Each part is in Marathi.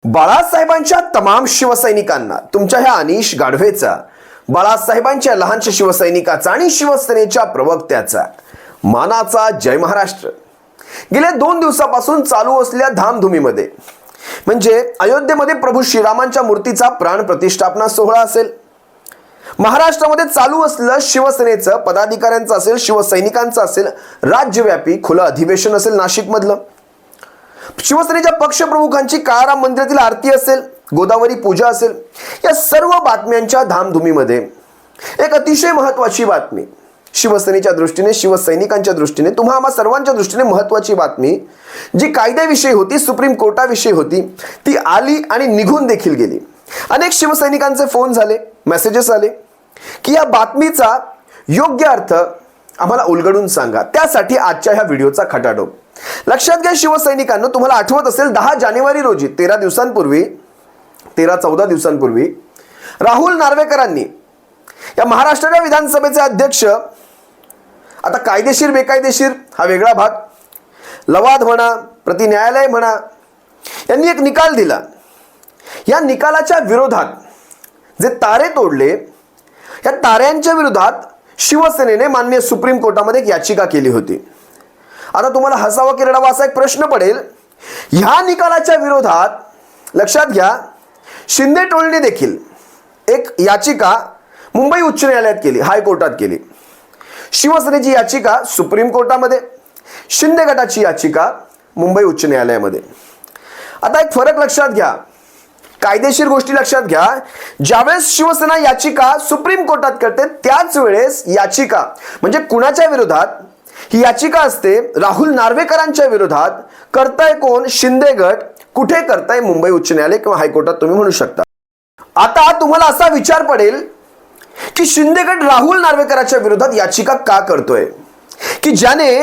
बाळासाहेबांच्या तमाम शिवसैनिकांना तुमच्या ह्या अनिश गाढवेचा, बाळासाहेबांच्या लहानशा शिवसैनिकाचा आणि शिवसेनेच्या प्रवक्त्याचा मानाचा जय महाराष्ट्र. गेल्या 2 दिवसापासून चालू असलेल्या धामधुमीमध्ये म्हणजे अयोध्येमध्ये प्रभू श्रीरामांच्या मूर्तीचा प्राण प्रतिष्ठापना सोहळा असेल, महाराष्ट्रामध्ये चालू असलेलं शिवसेनेचं पदाधिकाऱ्यांचं असेल, शिवसैनिकांचं असेल, राज्यव्यापी खुलं अधिवेशन असेल नाशिकमधलं, शिवसेनेच्या पक्षप्रमुखांची काळाराम मंदिरातील आरती असेल, गोदावरी पूजा असेल, या सर्व बातम्यांच्या धामधुमीमध्ये एक अतिशय महत्त्वाची बातमी, शिवसेनेच्या दृष्टीने, शिवसैनिकांच्या दृष्टीने, तुम्हा आम्हा सर्वांच्या दृष्टीने महत्त्वाची बातमी जी कायद्याविषयी होती, सुप्रीम कोर्टाविषयी होती, ती आली आणि निघून देखील गेली. अनेक शिवसैनिकांचे फोन झाले, मेसेजेस आले की या बातमीचा योग्य अर्थ आम्हाला उलगडून सांगा. त्यासाठी आजच्या ह्या व्हिडिओचा खटाटोप. लक्षात घ्या शिवसैनिकांनो, तुम्हाला आठवत असेल 10 जानेवारी रोजी 13-14 दिवसांपूर्वी राहुल नार्वेकरांनी या महाराष्ट्राच्या विधानसभेचे अध्यक्ष, आता कायदेशीर बेकायदेशीर हा वेगळा भाग, लवाद म्हणा, प्रति न्यायालय म्हणा, यांनी एक निकाल दिला. या निकालाच्या विरोधात जे तारे तोडले, या ताऱ्यांच्या विरोधात शिवसेनेने माननीय सुप्रीम कोर्टामध्ये एक याचिका केली होती. आता तुम्हाला हसावा की रडावा असा एक प्रश्न पडेल. ह्या निकालाच्या विरोधात लक्षात घ्या, शिंदे टोळीने देखील एक याचिका मुंबई उच्च न्यायालयात केली, हायकोर्टात केली. शिवसेनेची याचिका सुप्रीम कोर्टामध्ये, शिंदे गटाची याचिका मुंबई उच्च न्यायालयामध्ये. आता एक फरक लक्षात घ्या, कायदेशीर गोष्टी लक्षात घ्या. ज्यावेळेस शिवसेना याचिका सुप्रीम कोर्टात करते, त्याच वेळेस याचिका म्हणजे कुणाच्या विरोधात ही याचिका असते? राहुल नार्वेकरांच्या विरोधात. करताय कोण? शिंदे गट. कुठे करताय? मुंबई उच्च न्यायालय किंवा हायकोर्टात तुम्ही म्हणू शकता. आता तुम्हाला असा विचार पडेल की शिंदे गट राहुल नार्वेकरांच्या विरोधात याचिका का करतोय, की ज्याने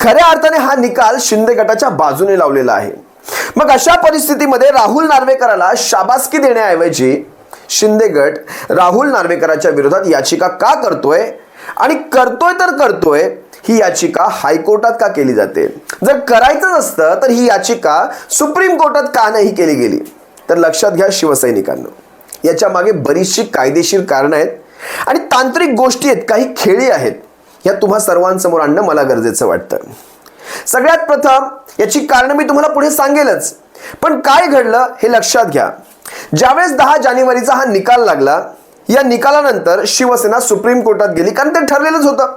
खऱ्या अर्थाने हा निकाल शिंदे गटाच्या बाजूने लावलेला आहे. मग अशा परिस्थितीमध्ये राहुल नार्वेकराला शाबासकी देण्याऐवजी शिंदे गट राहुल नार्वेकरांच्या विरोधात याचिका का करतोय, आणि करतोय तर करतोय ही याचिका हायकोर्टात का केली जाते? जर करायचं असतं तर ही याचिका सुप्रीम कोर्टात का नाही केली गेली? तर लक्षात घ्या शिवसैनिकांनो, याच्या मागे बरीचशी कायदेशीर कारणं आहेत आणि तांत्रिक गोष्टी आहेत, काही खेळी आहेत. या तुम्हा सर्वांसमोर आणणं मला गरजेचं वाटतं. सगळ्यात प्रथम याची कारणं मी तुम्हाला पुढे सांगेलच, पण काय घडलं हे लक्षात घ्या. ज्यावेळेस 10 जानेवारीचा हा निकाल लागला, या निकालानंतर शिवसेना सुप्रीम कोर्टात गेली, कारण ते ठरलेलंच होतं.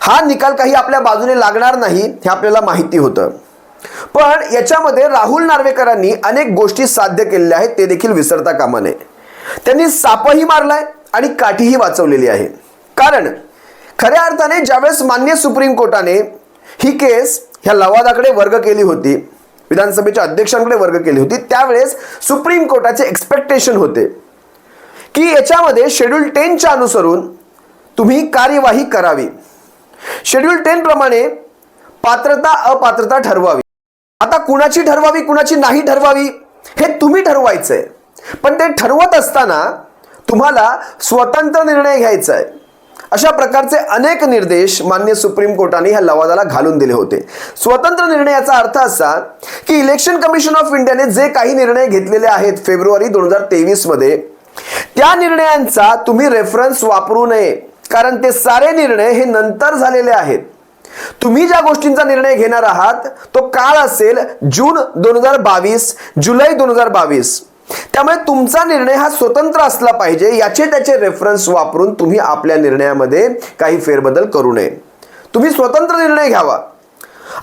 हा निकाल काही आपल्या बाजूने लागणार नाही हे आपल्याला माहिती होतं. पण याच्यामध्ये राहुल नार्वेकरांनी अनेक गोष्टी साध्य केलेल्या आहेत, ते देखील विसरता कामा नये. त्यांनी सापही मारलाय आणि काठीही वाचवलेली आहे. कारण खऱ्या अर्थाने ज्यावेळेस माननीय सुप्रीम कोर्टाने ही केस ह्या लवादाकडे वर्ग केली होती, विधानसभेच्या अध्यक्षांकडे वर्ग केली होती, त्यावेळेस सुप्रीम कोर्टाचे एक्सपेक्टेशन होते की याच्यामध्ये शेड्यूल 10च्या अनुसरून तुम्ही कार्यवाही करावी. शेड्यूल 10 प्रमाणे पात्रता अपात्रता ठरवावी. आता कुणाची ठरवावी, कुणाची नाही ठरवावी हे तुम्ही ठरवायचंय, पण ते ठरवत असताना तुम्हाला स्वतंत्र निर्णय घ्यायचा आहे. अशा प्रकारचे अनेक निर्देश माननीय सुप्रीम कोर्टाने ह्या लवादाला घालून दिले होते. स्वतंत्र निर्णयाचा अर्थ असा की इलेक्शन कमिशन ऑफ इंडियाने जे काही निर्णय घेतलेले आहेत फेब्रुवारी 2023 मध्ये, त्या निर्णयांचा तुम्ही रेफरन्स वापरू नये, कारण ते सारे निर्णय हे नंतर झालेले आहेत. तुम्ही ज्या गोष्टींचा निर्णय घेणार आहात तो काळ असेल जून 2022, जुलै 2022. त्यामुळे तुमचा निर्णय हा स्वतंत्र असला पाहिजे. याचे त्याचे रेफरन्स वापरून तुम्ही आपल्या निर्णयामध्ये काही फेरबदल करू नये. तुम्ही स्वतंत्र निर्णय घ्यावा.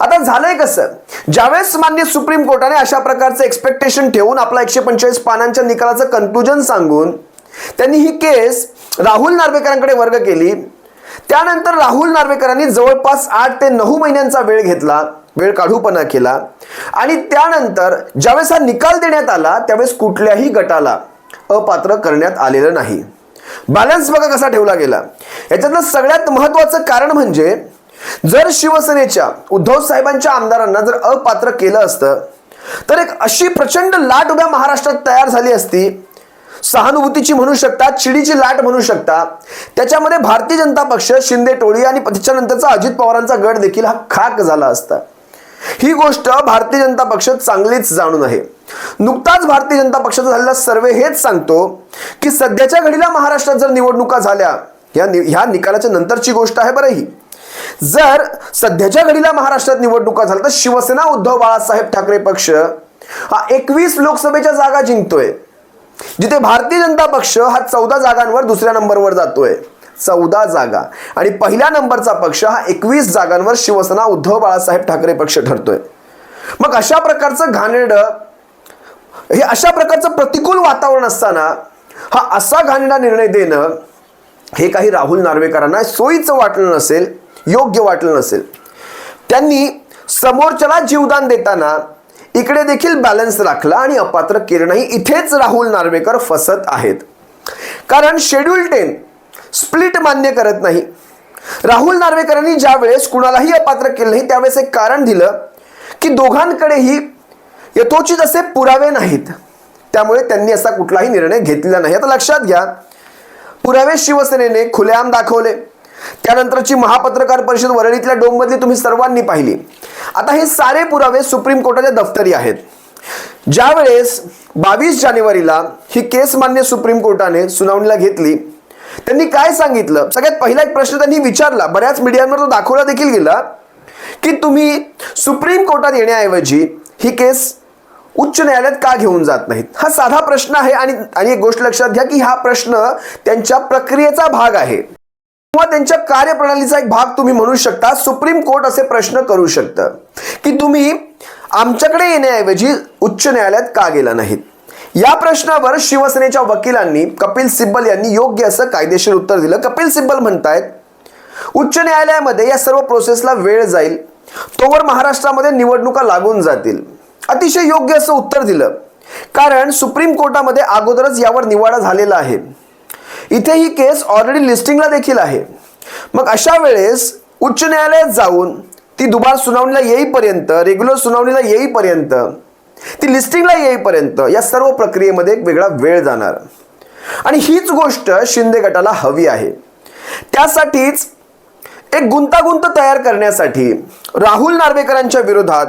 आता झालंय कसं, ज्यावेळेस माननीय सुप्रीम कोर्टाने अशा प्रकारचं एक्सपेक्टेशन ठेवून आपला 145 पानांच्या निकालाचं कन्क्लुजन सांगून त्यांनी ही केस राहुल नार्वेकरांकडे वर्ग केली. त्यानंतर राहुल नार्वेकरांनी जवळपास 8 ते 9 महिन्यांचा वेळ घेतला, वेळ काढूपणा केला, आणि त्यानंतर ज्यावेळेस हा निकाल देण्यात आला त्यावेळेस कुठल्याही गटाला अपात्र करण्यात आलेलं नाही. बॅलन्स बघा कसा ठेवला गेला. याच्यातलं सगळ्यात महत्त्वाचं कारण म्हणजे जर शिवसेनेच्या उद्धव साहेबांच्या आमदारांना जर अपात्र केलं असतं तर एक अशी प्रचंड लाट उभ्या महाराष्ट्रात तयार झाली असती, सहानुभूतीची म्हणू शकता, चिडीची लाट म्हणू शकता. त्याच्यामध्ये भारतीय जनता पक्ष, शिंदे टोळी आणि त्याच्यानंतरचा अजित पवारांचा गट देखील हा खाक झाला असता. ही गोष्ट भारतीय जनता पक्ष चांगलीच जाणून आहे. नुकताच भारतीय जनता पक्षाचा झालेला सर्वे हेच सांगतो की सध्याच्या घडीला महाराष्ट्रात जर निवडणुका झाल्या, ह्या निकालाच्या नंतरची गोष्ट आहे बरं ही, जर सध्याच्या घडीला महाराष्ट्रात निवडणुका झाल्या तर शिवसेना उद्धव बाळासाहेब ठाकरे पक्ष हा 21 लोकसभेच्या जागा जिंकतोय, जिथे भारतीय जनता पक्ष हा 14 जागांवर दुसऱ्या नंबरवर जातोय. 14 जागा आणि पहिल्या नंबरचा पक्ष हा 21 जागांवर शिवसेना उद्धव बाळासाहेब ठाकरे पक्ष ठरतोय. मग अशा प्रकारचं घाणेरडं, हे अशा प्रकारचं प्रतिकूल वातावरण असताना हा असा घाणेरडा निर्णय देणं हे काही राहुल नार्वेकरांना सोयीचं वाटलं नसेल, योग्य वाटलं नसेल. त्यांनी समोरच्याला जीवदान देताना इकडे देखील बॅलन्स राखला आणि अपात्र केलं नाही. इथेच राहुल नार्वेकर फसत आहेत. कारण शेड्यूल 10 स्प्लिट मान्य करत नाही. राहुल नार्वेकरांनी ज्या वेळेस कुणालाही अपात्र केलं नाही त्यावेळेस एक कारण दिलं की दोघांकडेही यथोचित असे पुरावे नाहीत, त्यामुळे त्यांनी असा कुठलाही निर्णय घेतलेला नाही. आता लक्षात घ्या, पुरावे शिवसेनेने खुलेआम दाखवले. त्यानंतरची महापत्रकार परिषद वरळीतल्या डोंबमधली तुम्ही सर्वांनी पाहिली. आता हे सारे पुरावे सुप्रीम कोर्टाच्या दफ्तरी आहेत. ज्या वेळेस 22 जानेवारीला ही केस मान्य सुप्रीम कोर्टाने सुनावणीला घेतली, त्यांनी काय सांगितलं? सगळ्यात पहिला एक प्रश्न त्यांनी विचारला, बऱ्याच मीडियांवर तो दाखवला देखील गेला, की तुम्ही सुप्रीम कोर्टात येण्याऐवजी ही केस उच्च न्यायालयात का घेऊन जात नाहीत? हा साधा प्रश्न आहे. आणि एक गोष्ट लक्षात घ्या की हा प्रश्न त्यांच्या प्रक्रियेचा भाग आहे किंवा त्यांच्या कार्यप्रणालीचा एक भाग तुम्ही म्हणू शकता. सुप्रीम कोर्ट असे प्रश्न करू शकतं की तुम्ही आमच्याकडे येण्याऐवजी उच्च न्यायालयात का गेला नाहीत. या प्रश्नावर शिवसेनेच्या वकिलांनी कपिल सिब्बल यांनी योग्य असं कायदेशीर उत्तर दिलं. कपिल सिब्बल म्हणतायत उच्च न्यायालयामध्ये या सर्व प्रोसेसला वेळ जाईल, तोवर महाराष्ट्रामध्ये निवडणुका लागून जातील. अतिशय योग्य असं उत्तर दिलं, कारण सुप्रीम कोर्टामध्ये अगोदरच यावर निवाडा झालेला आहे. इथे ही केस ऑलरेडी लिस्टिंगला देखील आहे. मग अशा वेळेस उच्च न्यायालयात जाऊन ती दुबार सुनावणीला येईपर्यंत, रेग्युलर सुनावणीला येईपर्यंत, ती लिस्टिंगला येईपर्यंत या सर्व प्रक्रियेमध्ये एक वेगळा वेळ जाणार. आणि हीच गोष्ट शिंदे गटाला हवी आहे. त्यासाठीच एक गुंतागुंत तयार करण्यासाठी राहुल नार्वेकरांच्या विरोधात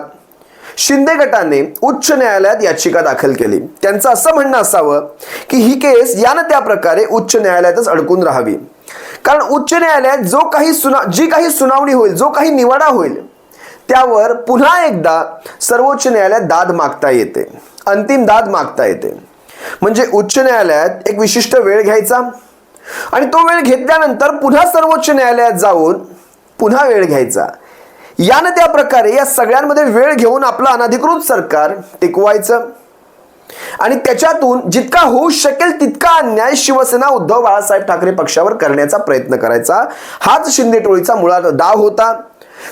शिंदे गटाने उच्च न्यायालयात याचिका दाखल केली. त्यांचं असं म्हणणं असावं की ही केस या ना त्या प्रकारे उच्च न्यायालयातच अडकून राहावी, कारण उच्च न्यायालयात जी काही सुनावणी होईल, जो काही निवाडा होईल, त्यावर पुन्हा एकदा सर्वोच्च न्यायालयात दाद मागता येते, अंतिम दाद मागता येते. म्हणजे उच्च न्यायालयात एक विशिष्ट वेळ घ्यायचा आणि तो वेळ घेतल्यानंतर पुन्हा सर्वोच्च न्यायालयात जाऊन पुन्हा वेळ घ्यायचा. यानं त्या प्रकारे या सगळ्यांमध्ये वेळ घेऊन आपलं अनधिकृत सरकार टिकवायचं आणि त्याच्यातून जितका होऊ शकेल तितका अन्याय शिवसेना उद्धव बाळासाहेब ठाकरे पक्षावर करण्याचा प्रयत्न करायचा. हाच शिंदे टोळीचा मुळात डाव होता.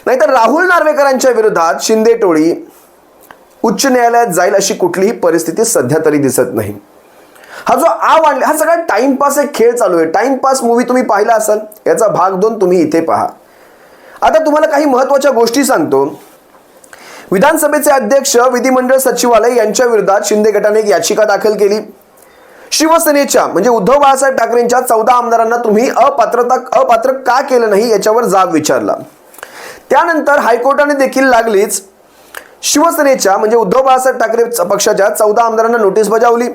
नाहीतर राहुल नार्वेकरांच्या विरोधात शिंदे टोळी उच्च न्यायालयात जाईल अशी कुठलीही परिस्थिती सध्या तरी दिसत नाही. हा जो आणला हा सगळा टाइमपास एक खेळ चालू आहे. टाइमपास मूवी तुम्ही पाहिला असाल, याचा भाग 2 तुम्ही इथे पहा. आता तुम्हाला काही महत्त्वाच्या गोष्टी सांगतो. विधानसभेचे अध्यक्ष, विधिमंडळ सचिवालय यांच्या विरोधात शिंदे गटाने एक याचिका दाखल केली. शिवसेनेच्या म्हणजे उद्धव बाळासाहेब ठाकरेंच्या 14 आमदारांना तुम्ही अपात्र का केलं नाही याच्यावर जाब विचारला. त्यानंतर हायकोर्टाने देखील लागलीच शिवसेनेच्या म्हणजे उद्धव बाळासाहेब ठाकरे पक्षाच्या 14 आमदारांना नोटीस बजावली.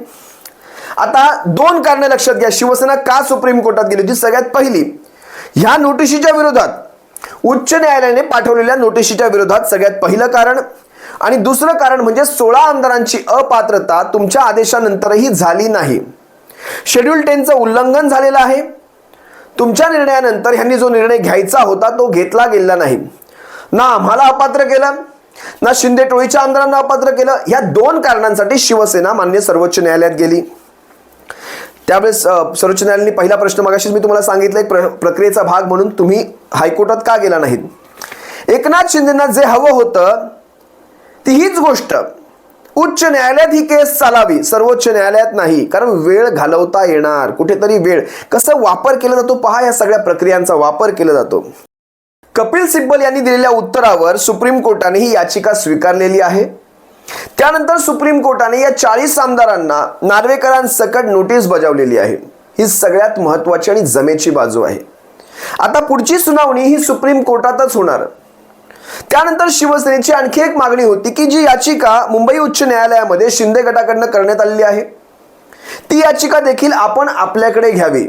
आता 2 कारणे लक्षात घ्या शिवसेना का सुप्रीम कोर्टात गेली होती. सगळ्यात पहिली, ह्या नोटिशीच्या विरोधात उच्च न्यायालयाने पाठवलेल्या नोटिशीच्या विरोधात सगळ्यात पहिलं कारण. आणि दुसरं कारण म्हणजे 16 आमदारांची अपात्रता तुमच्या आदेशानंतरही झाली नाही. शेड्यूल 10चं उल्लंघन झालेलं आहे. तुमच्या निर्णयानंतर ह्यांनी जो निर्णय घ्यायचा होता तो घेतला गेला नाही. ना आम्हाला अपात्र केलं, ना शिंदे टोळीच्या आमदारांना अपात्र केलं. या 2 कारणांसाठी शिवसेना मान्य सर्वोच्च न्यायालयात गेली. त्यावेळेस सर्वोच्च न्यायालयाने पहिला प्रश्न मगाशीच मी तुम्हाला सांगितलं, एक प्रक्रियेचा भाग म्हणून तुम्ही हायकोर्टात का गेला नाहीत. एकनाथ शिंदेंना जे हवं होतं ती हीच गोष्ट, उच्च न्यायालयात ही केस चालावी, सर्वोच्च न्यायालयात नाही. कारण वेळ घालवता येणार, कुठेतरी वेळ कसा वापर केला जातो पहा. या सगळ्या प्रक्रियांचा वापर केला जातो. कपिल सिब्बल यांनी दिलेल्या उत्तरावर सुप्रीम कोर्टाने ही याचिका स्वीकारलेली आहे. त्यानंतर सुप्रीम कोर्टाने या 40 आमदारांना नार्वेकरांसकट नोटीस बजावलेली आहे. ही सगळ्यात महत्त्वाची आणि जमेची बाजू आहे. आता पुढची सुनावणी ही सुप्रीम कोर्टातच होणार. त्यानंतर शिवसेनेची आणखी एक मागणी होती की जी याचिका मुंबई उच्च न्यायालयामध्ये शिंदे गटाकडनं करण्यात आलेली आहे ती याचिका देखील आपण आपल्याकडे घ्यावी.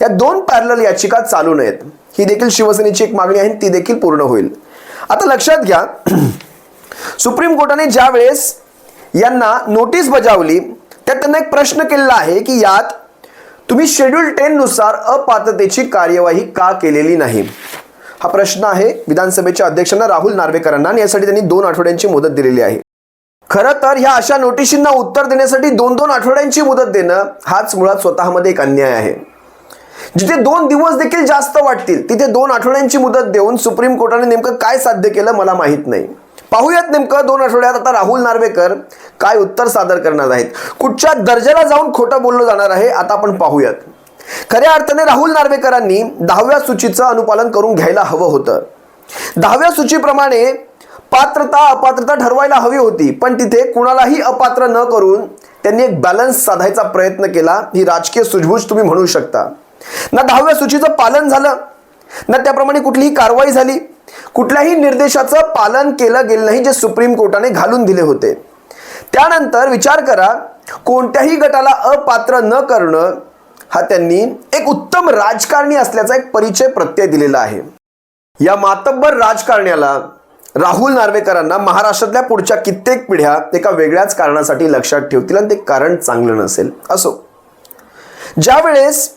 या दोन पॅरलल याचिका चालू नयेत ही देखील शिवसेनेची एक मागणी आहे, ती देखील पूर्ण होईल. आता लक्षात घ्या, सुप्रीम कोर्टाने ज्या वेळेस यांना नोटीस बजावली त्यात त्यांना एक प्रश्न केलेला आहे की यात तुम्ही शेड्यूल 10 नुसार अपात्रतेची कार्यवाही का केलेली नाही. हा प्रश्न आहे विधानसभेच्या अध्यक्षांना राहुल नार्वेकरांना आणि यासाठी त्यांनी 2 आठवड्यांची मुदत दिलेली आहे. खरं तर ह्या अशा नोटिशींना उत्तर देण्यासाठी 2-2 आठवड्यांची मुदत देणं हाच मुळात स्वतःमध्ये एक अन्याय आहे. जिथे 2 दिवस देखील जास्त वाटतील तिथे 2 आठवड्यांची मुदत देऊन सुप्रीम कोर्टाने नेमकं काय साध्य केलं मला माहित नाही. पाहूयात नेमकं 2 आठवड्यात आता राहुल नार्वेकर काय उत्तर सादर करणार आहेत, कुठच्या दर्जाला जाऊन खोटं बोललं जाणार आहे आता आपण पाहूयात. खऱ्या अर्थाने राहुल नार्वेकरांनी 10व्या सूचीचं अनुपालन करून घ्यायला हवं होतं. 10व्या सूचीप्रमाणे पात्रता अपात्रता ठरवायला हवी होती, पण तिथे कुणालाही अपात्र न करून त्यांनी एक बॅलन्स साधायचा प्रयत्न केला. ही राजकीय सूझबूझ तुम्ही म्हणू शकता. ना 10व्या सूचीचं पालन झालं ना त्याप्रमाणे कुठलीही कारवाई झाली, कुठल्याही निर्देशाचं पालन केलं गेलं नाही जे सुप्रीम कोर्टाने घालून दिले होते. त्यानंतर विचार करा, कोणत्याही गटाला अपात्र न करणं हा त्यांनी एक उत्तम राजकारणी असल्याचा एक परिचय प्रत्यय दिलेला आहे. या मातब्बर राजकारण्याला राहुल नार्वेकरांना महाराष्ट्रातल्या पुढच्या कित्येक पिढ्या एका वेगळ्याच कारणासाठी लक्षात ठेवतील आणि ते कारण चांगलं नसेल. असो, ज्या वेळेस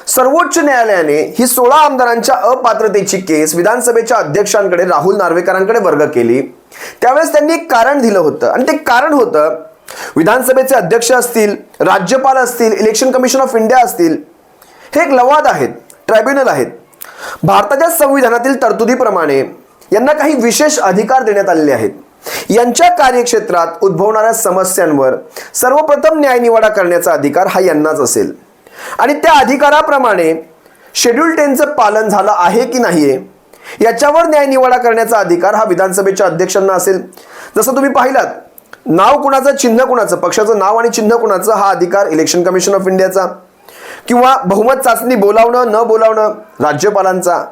सर्वोच्च न्यायालयाने ही 16 आमदारांच्या अपात्रतेची केस विधानसभेच्या अध्यक्षांकडे राहुल नार्वेकरांकडे वर्ग केली त्यावेळेस त्यांनी एक कारण दिलं होतं आणि ते कारण होतं विधानसभेचे अध्यक्ष असतील, राज्यपाल असतील, इलेक्शन कमिशन ऑफ इंडिया असतील, हे एक लवाद आहेत, ट्रायब्युनल आहेत. भारताच्या संविधानातील तरतुदीप्रमाणे यांना काही विशेष अधिकार देण्यात आलेले आहेत. यांच्या कार्यक्षेत्रात उद्भवणाऱ्या समस्यांवर सर्वप्रथम न्यायनिवाडा करण्याचा अधिकार हा यांनाच असेल आणि त्या अधिकाराप्रमाणे शेड्यूल 10चं पालन झालं आहे की नाहीये याच्यावर न्यायनिवाडा करण्याचा अधिकार हा विधानसभेच्या अध्यक्षांना असेल. जसं तुम्ही पाहिलात, नाव कुणाचं, चिन्ह कुणाचं, पक्षाचं नाव आणि चिन्ह कुणाचं हा अधिकार इलेक्शन कमिशन ऑफ इंडियाचा, किंवा बहुमत चाचणी बोलावणं न बोलावणं राज्यपालांचा.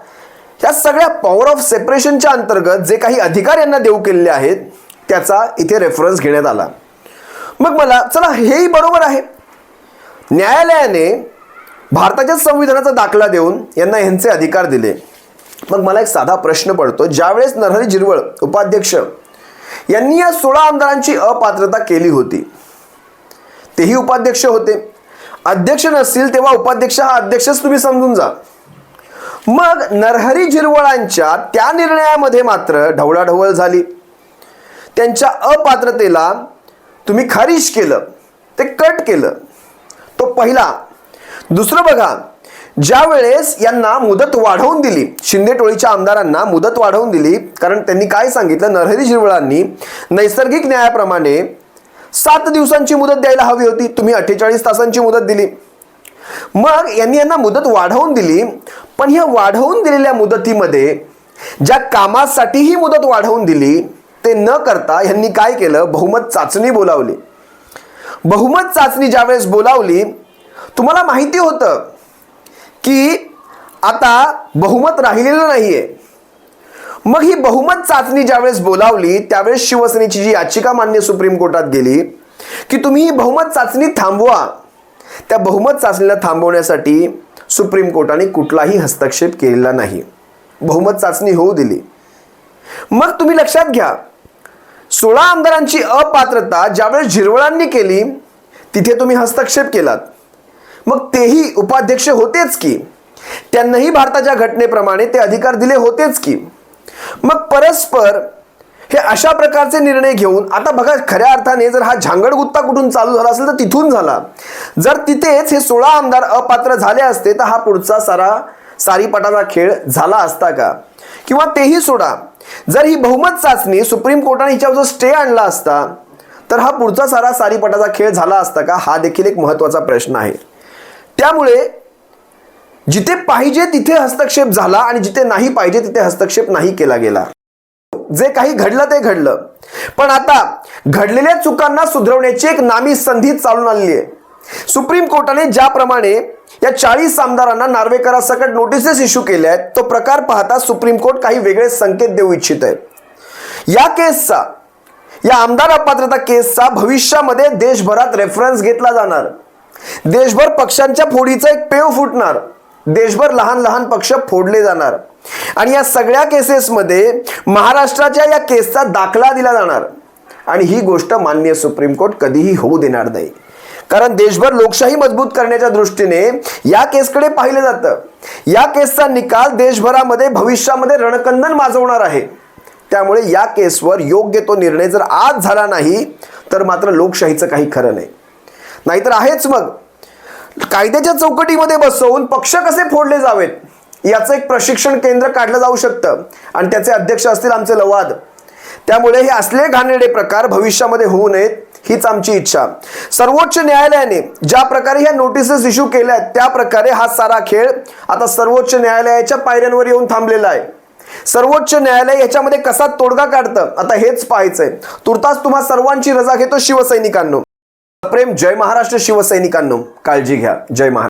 या सगळ्या पॉवर ऑफ सेपरेशनच्या अंतर्गत जे काही अधिकार यांना देऊ केलेले आहेत त्याचा इथे रेफरन्स घेण्यात आला. मग मला चला हेही बरोबर आहे, न्यायालयाने भारताच्या संविधानाचा दाखला देऊन यांना यांचे अधिकार दिले. मग मला एक साधा प्रश्न पडतो, ज्यावेळेस नरहरी झिरवळ उपाध्यक्ष यांनी या 16 आमदारांची अपात्रता केली होती, तेही उपाध्यक्ष होते, अध्यक्ष नसतील तेव्हा उपाध्यक्ष हा अध्यक्षच तुम्ही समजून जा. मग नरहरी झिरवळांच्या त्या निर्णयामध्ये मात्र ढवळाढवळ झाली, त्यांच्या अपात्रतेला तुम्ही खारिज केलं, ते कट केलं. तो पहिला. दुसरं बघा, ज्या वेळेस यांना मुदत वाढवून दिली, शिंदे टोळीच्या आमदारांना मुदत वाढवून दिली, कारण त्यांनी काय सांगितलं, नरहरी झिरवळांनी नैसर्गिक न्यायाप्रमाणे 7 दिवसांची मुदत द्यायला हवी होती, तुम्ही 48 तासांची मुदत दिली. मग यांनी यांना मुदत वाढवून दिली, पण ह्या वाढवून दिलेल्या मुदतीमध्ये ज्या कामासाठी ही मुदत वाढवून दिली ते न करता यांनी काय केलं, बहुमत चाचणी बोलावली. बहुमत चाचणी ज्यावेळेस बोलावली, तुम्हाला माहिती होतं की आता बहुमत राहिलेलं नाहीये. मग ही बहुमत चाचणी ज्यावेळेस बोलावली त्यावेळेस शिवसेनेची जी याचिका मान्य सुप्रीम कोर्टात गेली की तुम्ही ही बहुमत चाचणी थांबवा, त्या बहुमत चाचणीला थांबवण्यासाठी सुप्रीम कोर्टाने कुठलाही हस्तक्षेप केलेला नाही, बहुमत चाचणी होऊ दिली. मग तुम्ही लक्षात घ्या, 16 आमदारांची अपात्रता ज्यावेळेस झिरवळांनी केली तिथे तुम्ही हस्तक्षेप केलात. मग तेही उपाध्यक्ष होतेच की, त्यांनाही भारताच्या घटनेप्रमाणे ते अधिकार दिले होतेच की. मग परस्पर हे अशा प्रकारचे निर्णय घेऊन आता बघा, खऱ्या अर्थाने जर हा झांगडगुत्ता कुठून चालू झाला असेल तर तिथून झाला. जर तिथेच हे 16 आमदार अपात्र झाले असते तर हा पुढचा सारीपाटाचा खेळ झाला असता का? किंवा तेही सोडा, जर ही बहुमत चाचणी सुप्रीम कोर्टाने हिच्यावर स्टे आणला असता तर हा पुढचा सारीपाटाचा खेळ झाला असता का? हा देखील एक महत्त्वाचा प्रश्न आहे. त्यामुळे जिथे पाहिजे तिथे हस्तक्षेप झाला आणि जिथे नाही पाहिजे तिथे हस्तक्षेप नाही केला गेला. जे काही घडलं ते घडलं, पण आता घडलेल्या चुकांना सुधारवण्याची एक नामी संधी चालून आलेली आहे. सुप्रीम कोर्टाने ज्याप्रमाणे या 40 आमदारांना नार्वेकरांसकट नोटिसेस इश्यू केल्या आहेत, तो प्रकार पाहता सुप्रीम कोर्ट काही वेगळे संकेत देऊ इच्छित आहे. या आमदार अपात्रता केसचा भविष्यामध्ये देशभरात रेफरन्स घेतला जाणार. देशभर पक्षांच्या फोडीचा एक पेव फुटणार. देशभर लहान लहान पक्ष फोडले जाणार आणि या सगळ्या केसेसमध्ये महाराष्ट्राच्या या केसचा दाखला दिला जाणार. आणि ही गोष्ट माननीय सुप्रीम कोर्ट कधीही होऊ देणार नाही. कारण देशभर लोकशाही मजबूत करण्याच्या दृष्टीने या केसकडे पाहिलं जातं. या केसचा निकाल देशभरामध्ये भविष्यामध्ये रणकंदन माजवणार आहे. त्यामुळे या केसवर योग्य तो निर्णय जर आज झाला नाही तर मात्र लोकशाहीचं काही खरं नाही. नाहीतर आहेच मग कायद्याच्या चौकटीमध्ये बसवून पक्ष कसे फोडले जावेत याचं एक प्रशिक्षण केंद्र काढलं जाऊ शकतं आणि त्याचे अध्यक्ष असतील आमचे लवाद. त्यामुळे हे असले घाणेरडे प्रकार भविष्यामध्ये होऊ नयेत हीच आमची इच्छा. सर्वोच्च न्यायालयाने ज्या प्रकारे ह्या नोटिसेस इश्यू केल्या आहेत त्या प्रकारे हा सारा खेळ आता सर्वोच्च न्यायालयाच्या पायऱ्यांवर येऊन थांबलेला आहे. सर्वोच्च न्यायालय याच्यामध्ये कसा तोडगा काढतं आता हेच पाहायचंय. तुर्तास तुम्हा सर्वांची रजा घेतो शिवसैनिकांनो. प्रेम जय महाराष्ट्र. शिवसैनिकांनो काळजी घ्या. जय महाराष्ट्र.